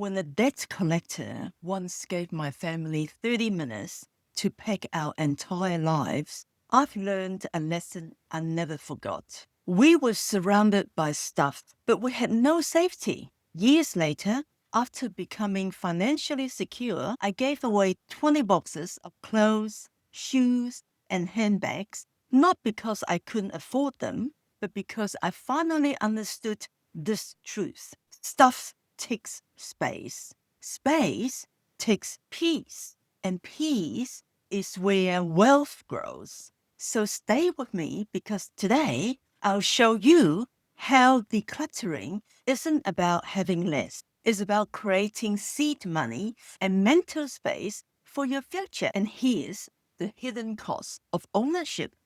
When a debt collector once gave my family 30 minutes to pack our entire lives, I've learned a lesson I never forgot. We were surrounded by stuff, but we had no safety. Years later, after becoming financially secure, I gave away 20 boxes of clothes, shoes, and handbags, not because I couldn't afford them, but because I finally understood this truth. Stuff takes space. Space takes peace. And peace is where wealth grows. So stay with me, because today I'll show you how decluttering isn't about having less. It's about creating seed money and mental space for your future. And here's the hidden cost of ownership.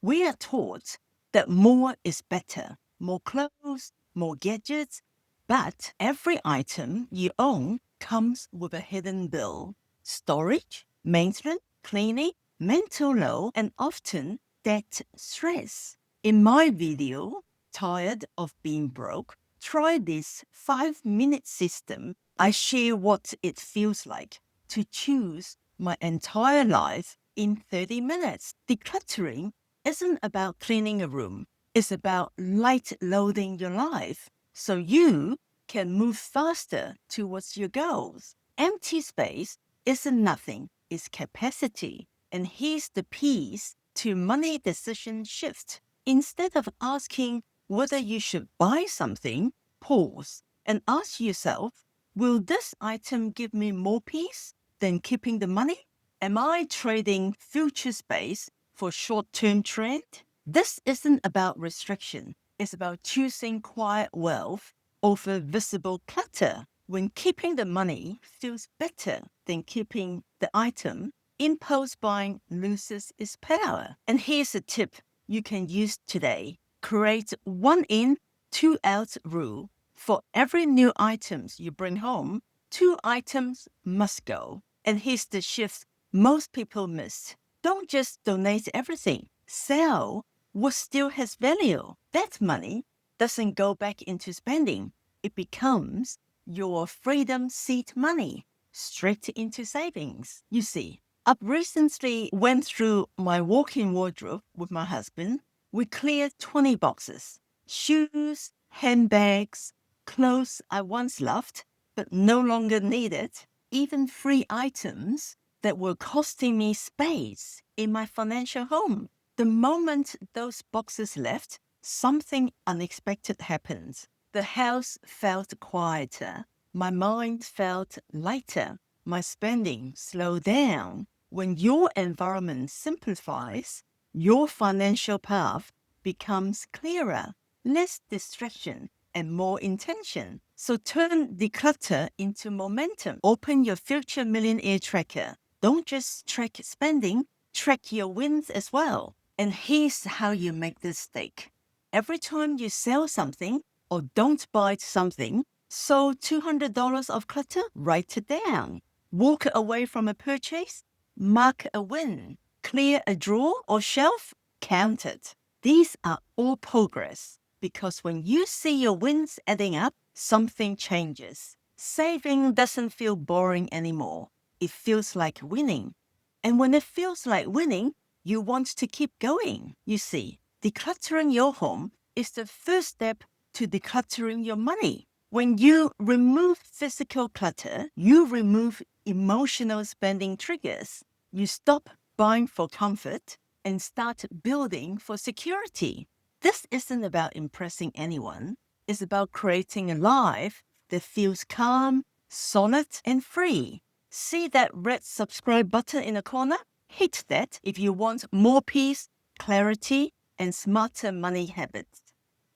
We are taught that more is better. More clothes, more gadgets. But every item you own comes with a hidden bill. Storage, maintenance, cleaning, mental load, and often debt stress. In my video, Tired of Being Broke, try this 5-minute system. I share what it feels like to choose my entire life in 30 minutes. Decluttering isn't about cleaning a room. It's about light loading your life so you can move faster towards your goals. Empty space isn't nothing, it's capacity. And here's the piece to money decision shift. Instead of asking whether you should buy something, pause and ask yourself, will this item give me more peace than keeping the money? Am I trading future space for short-term trend? This isn't about restriction. It's about choosing quiet wealth over visible clutter. When keeping the money feels better than keeping the item, impulse buying loses its power. And here's a tip you can use today. Create 1 in, 2 out rule. For every new items you bring home, 2 items must go. And here's the shift most people miss. Don't just donate everything. Sell what still has value. That money doesn't go back into spending. It becomes your freedom seed money, straight into savings. You see, I recently went through my walk-in wardrobe with my husband. We cleared 20 boxes. Shoes, handbags, clothes I once loved but no longer needed, even free items that were costing me space in my financial home. The moment those boxes left, something unexpected happened. The house felt quieter. My mind felt lighter. My spending slowed down. When your environment simplifies, your financial path becomes clearer, less distraction, and more intention. So turn declutter into momentum. Open your future millionaire tracker. Don't just track spending, track your wins as well. And here's how you make this stick. Every time you sell something or don't buy something, so $200 of clutter, write it down. Walk away from a purchase, mark a win. Clear a drawer or shelf, count it. These are all progress, because when you see your wins adding up, something changes. Saving doesn't feel boring anymore. It feels like winning. And when it feels like winning, you want to keep going. You see, decluttering your home is the first step to decluttering your money. When you remove physical clutter, you remove emotional spending triggers. You stop buying for comfort and start building for security. This isn't about impressing anyone. It's about creating a life that feels calm, solid, and free. See that red subscribe button in the corner? Hit that if you want more peace, clarity, and smarter money habits.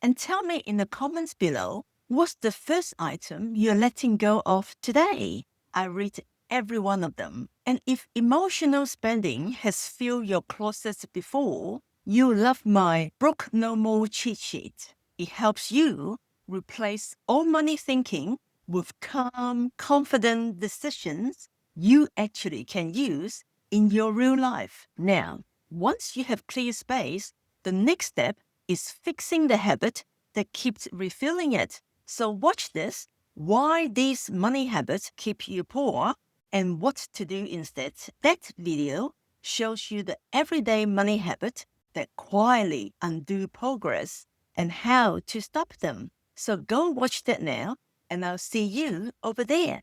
And tell me in the comments below, what's the first item you're letting go of today? I read every one of them. And if emotional spending has filled your closet before, you'll love my Broke No More cheat sheet. It helps you replace all money thinking with calm, confident decisions you actually can use in your real life. Now, once you have clear space, the next step is fixing the habit that keeps refilling it. So watch this. why these money habits keep you poor and what to do instead. That video shows you the everyday money habit that quietly undo progress and how to stop them. So go watch that now, and I'll see you over there.